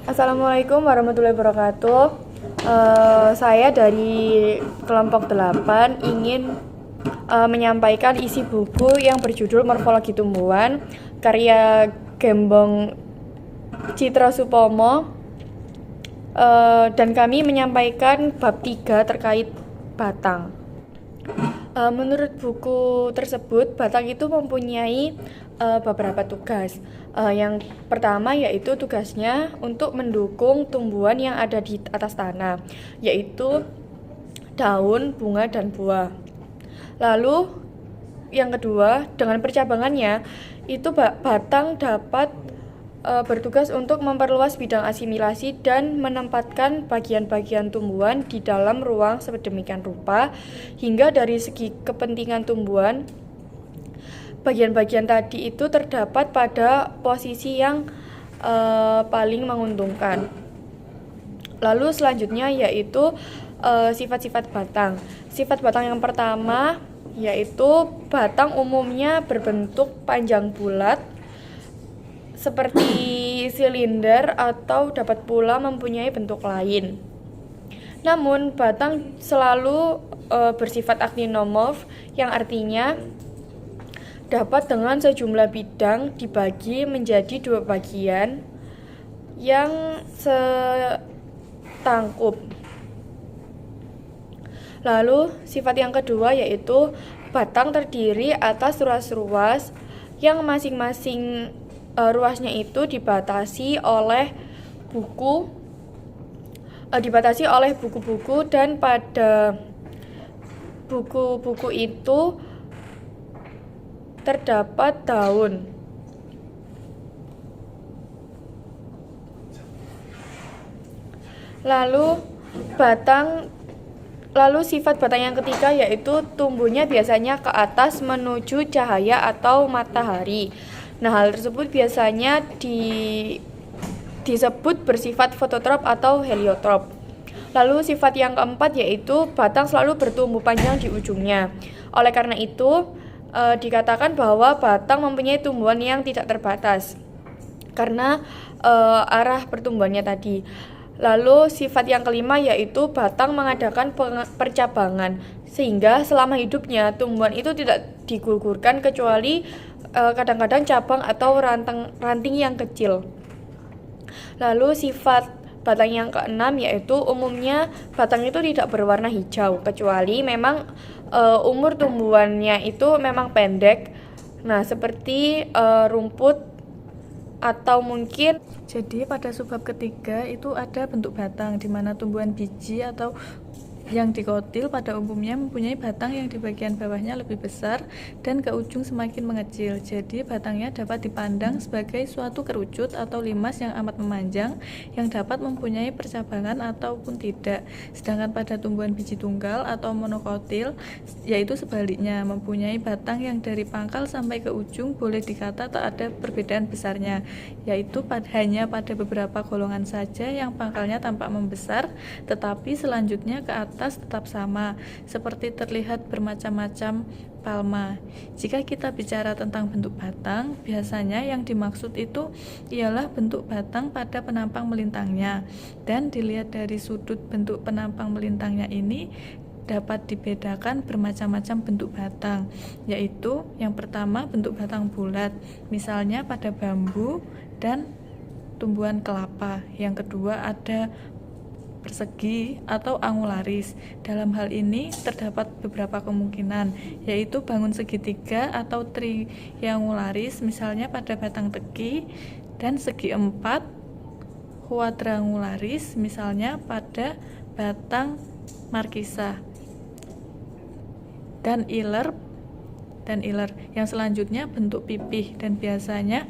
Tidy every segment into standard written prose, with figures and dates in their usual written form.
Assalamualaikum warahmatullahi wabarakatuh. Saya dari kelompok 8 ingin menyampaikan isi buku yang berjudul Morfologi Tumbuhan karya Gembong Citra Supomo, dan kami menyampaikan bab 3 terkait batang. Menurut buku tersebut, batang itu mempunyai beberapa tugas. Yang pertama yaitu tugasnya untuk mendukung tumbuhan yang ada di atas tanah, yaitu daun, bunga, dan buah. Lalu yang kedua, dengan percabangannya itu batang dapat bertugas untuk memperluas bidang asimilasi dan menempatkan bagian-bagian tumbuhan di dalam ruang sedemikian rupa hingga dari segi kepentingan tumbuhan bagian-bagian tadi itu terdapat pada posisi yang paling menguntungkan. Lalu selanjutnya yaitu sifat-sifat batang. Sifat batang yang pertama yaitu batang umumnya berbentuk panjang bulat seperti silinder atau dapat pula mempunyai bentuk lain. Namun batang selalu bersifat aktinomorf, yang artinya dapat dengan sejumlah bidang dibagi menjadi dua bagian yang setangkup. Lalu sifat yang kedua yaitu batang terdiri atas ruas-ruas yang masing-masing ruasnya itu dibatasi oleh buku-buku, dan pada buku-buku itu terdapat daun. Lalu sifat batang yang ketiga yaitu tumbuhnya biasanya ke atas menuju cahaya atau matahari. Nah, hal tersebut biasanya disebut bersifat fototrop atau heliotrop. Lalu sifat yang keempat yaitu batang selalu bertumbuh panjang di ujungnya. Oleh karena itu, dikatakan bahwa batang mempunyai tumbuhan yang tidak terbatas karena arah pertumbuhannya tadi. Lalu sifat yang kelima yaitu batang mengadakan percabangan, sehingga selama hidupnya tumbuhan itu tidak digugurkan kecuali kadang-kadang cabang atau ranting yang kecil. Lalu sifat batang yang keenam yaitu umumnya batang itu tidak berwarna hijau kecuali memang umur tumbuhannya itu memang pendek. Nah, seperti rumput atau mungkin. Jadi pada subbab ketiga itu ada bentuk batang di mana tumbuhan biji atau yang dikotil pada umumnya mempunyai batang yang di bagian bawahnya lebih besar dan ke ujung semakin mengecil. Jadi batangnya dapat dipandang sebagai suatu kerucut atau limas yang amat memanjang yang dapat mempunyai percabangan ataupun tidak. Sedangkan pada tumbuhan biji tunggal atau monokotil yaitu sebaliknya, mempunyai batang yang dari pangkal sampai ke ujung boleh dikata tak ada perbedaan besarnya, yaitu hanya pada beberapa golongan saja yang pangkalnya tampak membesar tetapi selanjutnya ke atas tetap sama, seperti terlihat bermacam-macam palma. Jika kita bicara tentang bentuk batang, biasanya yang dimaksud itu ialah bentuk batang pada penampang melintangnya, dan dilihat dari sudut bentuk penampang melintangnya ini dapat dibedakan bermacam-macam bentuk batang, yaitu yang pertama bentuk batang bulat, misalnya pada bambu dan tumbuhan kelapa. Yang kedua ada persegi atau angularis. Dalam hal ini terdapat beberapa kemungkinan, yaitu bangun segitiga atau triangularis misalnya pada batang teki, dan segi empat quadrangularis misalnya pada batang markisa, dan iler. Yang selanjutnya bentuk pipih, dan biasanya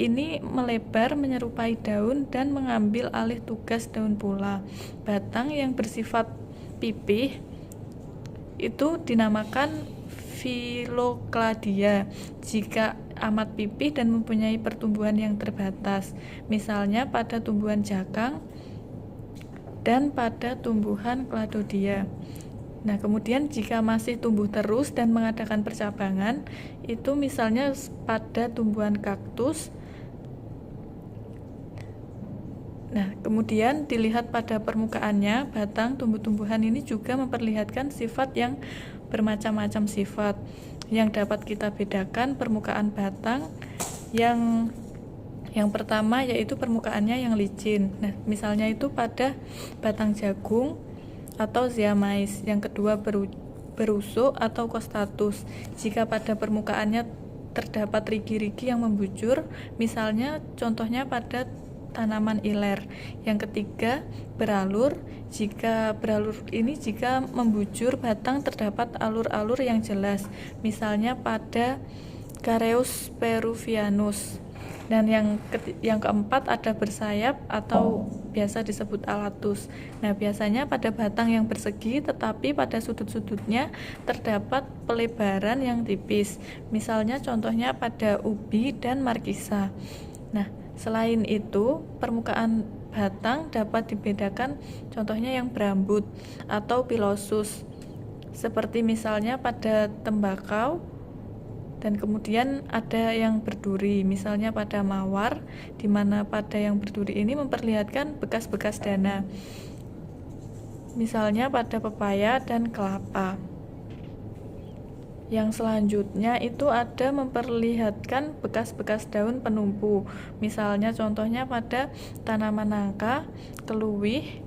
ini melebar menyerupai daun dan mengambil alih tugas daun pula. Batang yang bersifat pipih itu dinamakan Phylocladia jika amat pipih dan mempunyai pertumbuhan yang terbatas, misalnya pada tumbuhan jakang dan pada tumbuhan Cladodia. Nah, kemudian jika masih tumbuh terus dan mengadakan percabangan, itu misalnya pada tumbuhan kaktus. Nah, kemudian dilihat pada permukaannya, batang tumbuh-tumbuhan ini juga memperlihatkan sifat yang bermacam-macam sifat. Yang dapat kita bedakan permukaan batang yang pertama yaitu permukaannya yang licin. Nah, misalnya itu pada batang jagung atau ziamais. Yang kedua berusuk atau costatus. Jika pada permukaannya terdapat rigi-rigi yang membujur, misalnya contohnya pada tanaman iler. Yang ketiga beralur. Jika membujur batang terdapat alur-alur yang jelas, misalnya pada Careus peruvianus. Dan yang keempat ada bersayap atau biasa disebut alatus. Nah, biasanya pada batang yang bersegi tetapi pada sudut-sudutnya terdapat pelebaran yang tipis. Misalnya contohnya pada ubi dan markisa. Nah, selain itu, permukaan batang dapat dibedakan contohnya yang berambut atau pilosus. Seperti misalnya pada tembakau. Dan kemudian ada yang berduri, misalnya pada mawar, di mana pada yang berduri ini memperlihatkan bekas-bekas dana. Misalnya pada pepaya dan kelapa. Yang selanjutnya itu ada memperlihatkan bekas-bekas daun penumpu. Misalnya contohnya pada tanaman nangka, keluih.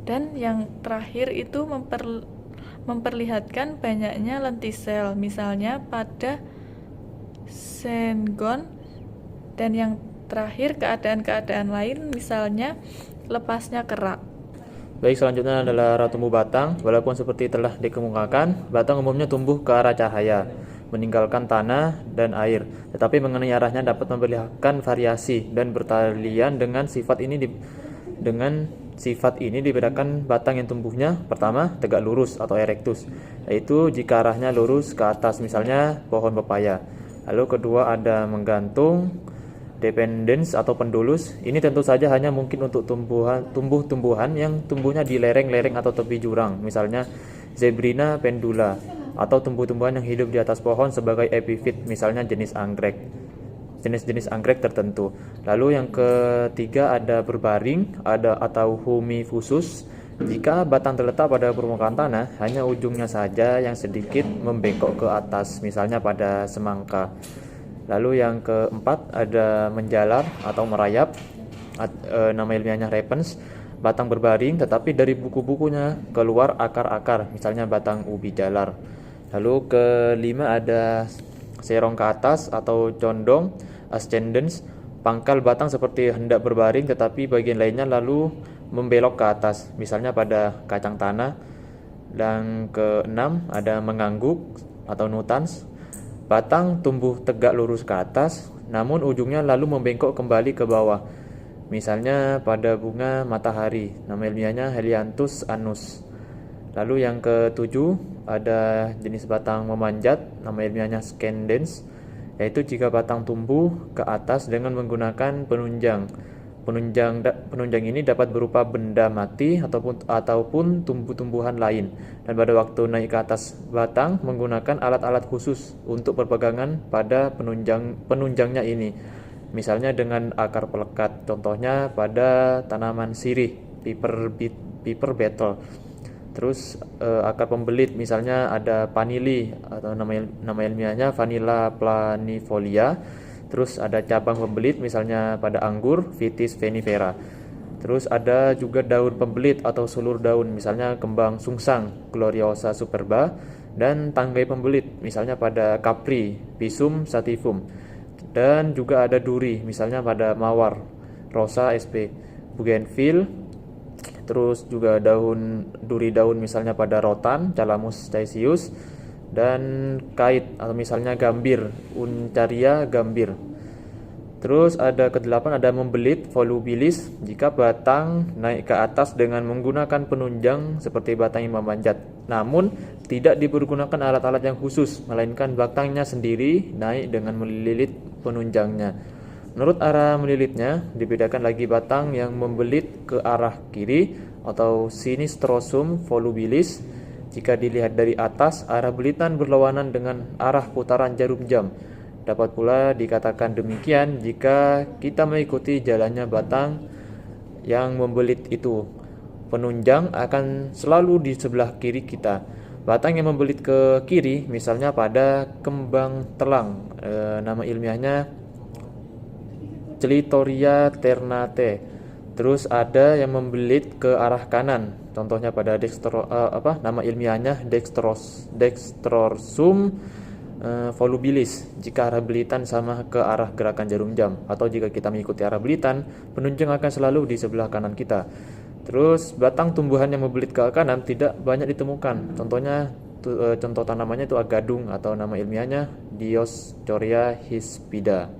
Dan yang terakhir itu memperlihatkan banyaknya lentisel, misalnya pada senggon. Dan yang terakhir keadaan-keadaan lain, misalnya lepasnya kerak. Baik, selanjutnya adalah arah tumbuh batang. Walaupun seperti telah dikemukakan, batang umumnya tumbuh ke arah cahaya, meninggalkan tanah dan air. Tetapi mengenai arahnya dapat memperlihatkan variasi dan bertalian dengan sifat ini dibedakan batang yang tumbuhnya pertama tegak lurus atau erectus, yaitu jika arahnya lurus ke atas, misalnya pohon pepaya. Lalu kedua ada menggantung, dependens atau pendulus. Ini tentu saja hanya mungkin untuk tumbuh-tumbuhan yang tumbuhnya di lereng-lereng atau tepi jurang, misalnya Zebrina pendula, atau tumbuh-tumbuhan yang hidup di atas pohon sebagai epifit, misalnya jenis-jenis anggrek tertentu. Lalu yang ketiga ada berbaring atau humifusus. Jika batang terletak pada permukaan tanah, hanya ujungnya saja yang sedikit membengkok ke atas, misalnya pada semangka. Lalu yang keempat ada menjalar atau merayap, nama ilmiahnya repens. Batang berbaring tetapi dari buku-bukunya keluar akar-akar, misalnya batang ubi jalar. Lalu kelima ada serong ke atas atau condong, ascendens. Pangkal batang seperti hendak berbaring tetapi bagian lainnya lalu membelok ke atas, misalnya pada kacang tanah. Dan keenam ada mengangguk atau nutans. Batang tumbuh tegak lurus ke atas, namun ujungnya lalu membengkok kembali ke bawah, misalnya pada bunga matahari, nama ilmiahnya Helianthus annus. Lalu yang ketujuh ada jenis batang memanjat, nama ilmiahnya Scandens, yaitu jika batang tumbuh ke atas dengan menggunakan penunjang. Penunjang ini dapat berupa benda mati ataupun tumbuh-tumbuhan lain, dan pada waktu naik ke atas batang menggunakan alat-alat khusus untuk perpegangan pada penunjangnya ini, misalnya dengan akar pelekat, contohnya pada tanaman sirih, piper beetle. Terus akar pembelit, misalnya ada panili atau nama ilmiahnya Vanilla planifolia. Terus ada cabang pembelit, misalnya pada anggur, Vitis vinifera. Terus ada juga daun pembelit atau sulur daun, misalnya kembang sungsang, Gloriosa superba. Dan tanggai pembelit, misalnya pada Capri, Pisum sativum. Dan juga ada duri, misalnya pada mawar, Rosa sp. Bougainville. Terus juga duri daun, misalnya pada rotan, Calamus caesius. Dan kait atau misalnya gambir, Uncaria gambir. Terus ada kedelapan ada membelit, volubilis. Jika batang naik ke atas dengan menggunakan penunjang seperti batang yang memanjat, namun tidak dipergunakan alat-alat yang khusus, melainkan batangnya sendiri naik dengan melilit penunjangnya. Menurut arah melilitnya, dibedakan lagi batang yang membelit ke arah kiri atau sinistrosum volubilis. Jika dilihat dari atas, arah belitan berlawanan dengan arah putaran jarum jam. Dapat pula dikatakan demikian jika kita mengikuti jalannya batang yang membelit itu. Penunjang akan selalu di sebelah kiri kita. Batang yang membelit ke kiri, misalnya pada kembang telang, nama ilmiahnya Celitoria ternate. Terus ada yang membelit ke arah kanan, contohnya pada nama ilmiahnya Dextrosum volubilis jika arah belitan sama ke arah gerakan jarum jam, atau jika kita mengikuti arah belitan, penunjang akan selalu di sebelah kanan kita. Terus batang tumbuhan yang membelit ke kanan tidak banyak ditemukan. Contoh tanamannya itu agadung atau nama ilmiahnya Dioscorea hispida.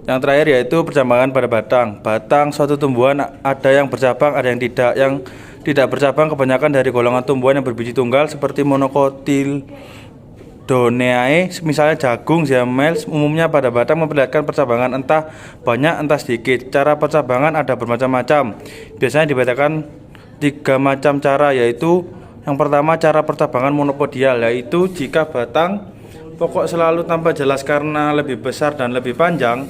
Yang terakhir yaitu percambangan pada batang. Batang suatu tumbuhan ada yang bercabang, ada yang tidak. Yang tidak bercabang kebanyakan dari golongan tumbuhan yang berbiji tunggal seperti Monocotyledoneae, misalnya jagung, ziamel. Umumnya pada batang memperlihatkan percabangan entah banyak entah sedikit. Cara percabangan ada bermacam-macam. Biasanya dibedakan 3 macam cara, yaitu yang pertama cara percabangan monopodial, yaitu jika batang pokok selalu tampak jelas karena lebih besar dan lebih panjang,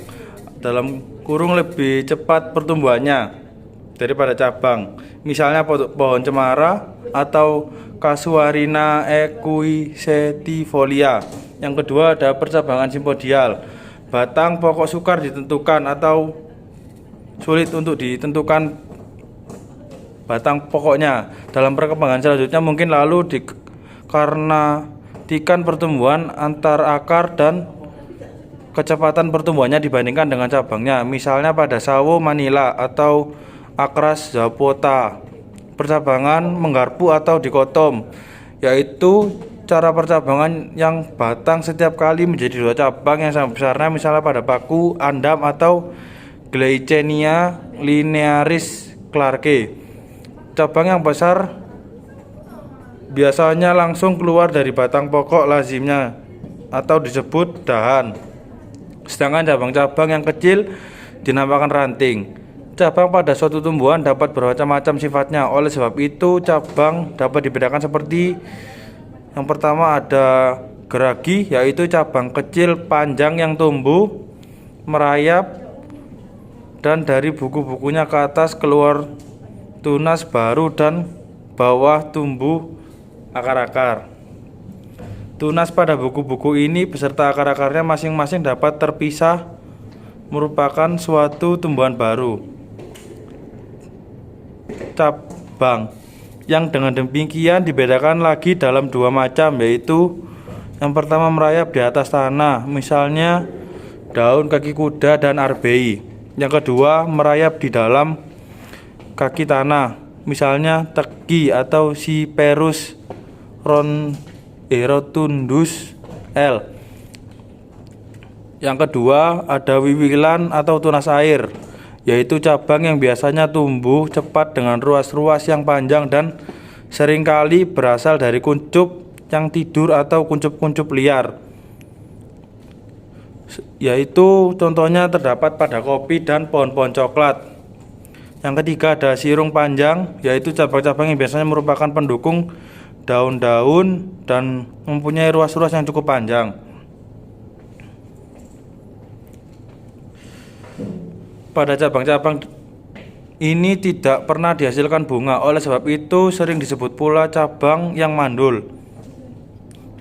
dalam kurung lebih cepat pertumbuhannya daripada cabang, misalnya pohon cemara atau Casuarina equisetifolia. Yang kedua ada percabangan simpodial. Batang pokok sukar ditentukan atau sulit untuk ditentukan batang pokoknya. Dalam perkembangan selanjutnya mungkin karena pertumbuhan antar akar dan kecepatan pertumbuhannya dibandingkan dengan cabangnya, misalnya pada sawo manila atau Acras zapota. Percabangan menggarpu atau dikotom, yaitu cara percabangan yang batang setiap kali menjadi 2 cabang yang sama besarnya, misalnya pada paku andam atau Glycenia linearis clarke. Cabang yang besar biasanya langsung keluar dari batang pokok lazimnya atau disebut dahan. Sedangkan cabang-cabang yang kecil dinamakan ranting. Cabang pada suatu tumbuhan dapat bermacam-macam sifatnya. Oleh sebab itu, cabang dapat dibedakan seperti yang pertama ada geragi, yaitu cabang kecil panjang yang tumbuh merayap dan dari buku-bukunya ke atas keluar tunas baru dan bawah tumbuh akar-akar. Tunas pada buku-buku ini beserta akar-akarnya masing-masing dapat terpisah merupakan suatu tumbuhan baru. Cabang yang dengan demikian dibedakan lagi dalam 2 macam, yaitu yang pertama merayap di atas tanah, misalnya daun kaki kuda dan arbei. Yang kedua merayap di dalam kaki tanah, misalnya teki atau Cyperus rotundus L. Yang kedua ada wiwilan atau tunas air, yaitu cabang yang biasanya tumbuh cepat dengan ruas-ruas yang panjang dan seringkali berasal dari kuncup yang tidur atau kuncup-kuncup liar, yaitu contohnya terdapat pada kopi dan pohon-pohon coklat. Yang ketiga ada sirung panjang, yaitu cabang-cabang yang biasanya merupakan pendukung daun-daun dan mempunyai ruas-ruas yang cukup panjang. Pada cabang-cabang ini tidak pernah dihasilkan bunga, oleh sebab itu sering disebut pula cabang yang mandul.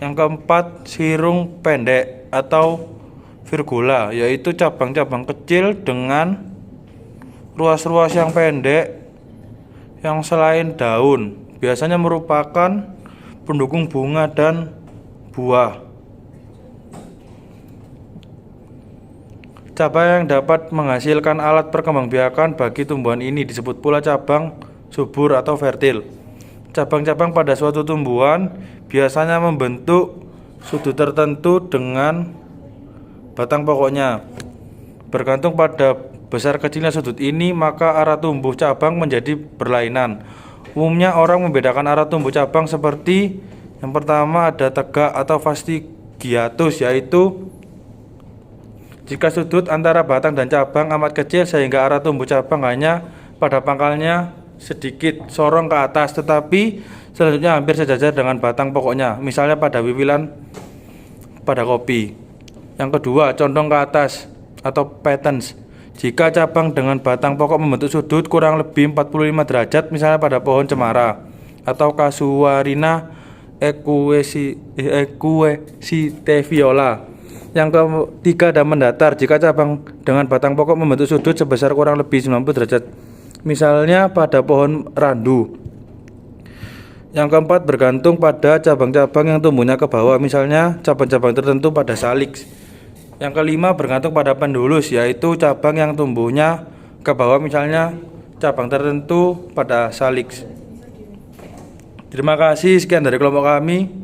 Yang keempat, sirung pendek atau virgula, yaitu cabang-cabang kecil dengan ruas-ruas yang pendek yang selain daun, biasanya merupakan pendukung bunga dan buah. Cabang yang dapat menghasilkan alat perkembangbiakan bagi tumbuhan ini disebut pula cabang subur atau fertil. Cabang-cabang pada suatu tumbuhan biasanya membentuk sudut tertentu dengan batang pokoknya. Bergantung pada besar kecilnya sudut ini, maka arah tumbuh cabang menjadi berlainan. Umumnya orang membedakan arah tumbuh cabang seperti yang pertama ada tegak atau fastigiatus, yaitu jika sudut antara batang dan cabang amat kecil sehingga arah tumbuh cabang hanya pada pangkalnya sedikit sorong ke atas, tetapi selanjutnya hampir sejajar dengan batang pokoknya, misalnya pada wiwilan pada kopi. Yang kedua, condong ke atas atau patens. Jika cabang dengan batang pokok membentuk sudut kurang lebih 45 derajat, misalnya pada pohon cemara atau Casuarina equisiteviola. Yang ketiga ada mendatar. Jika cabang dengan batang pokok membentuk sudut sebesar kurang lebih 90 derajat, misalnya pada pohon randu. Yang keempat bergantung pada cabang-cabang yang tumbuhnya ke bawah, misalnya cabang-cabang tertentu pada salix. Yang kelima bergantung pada pendulus, yaitu cabang yang tumbuhnya ke bawah, misalnya cabang tertentu pada salix. Terima kasih, sekian dari kelompok kami.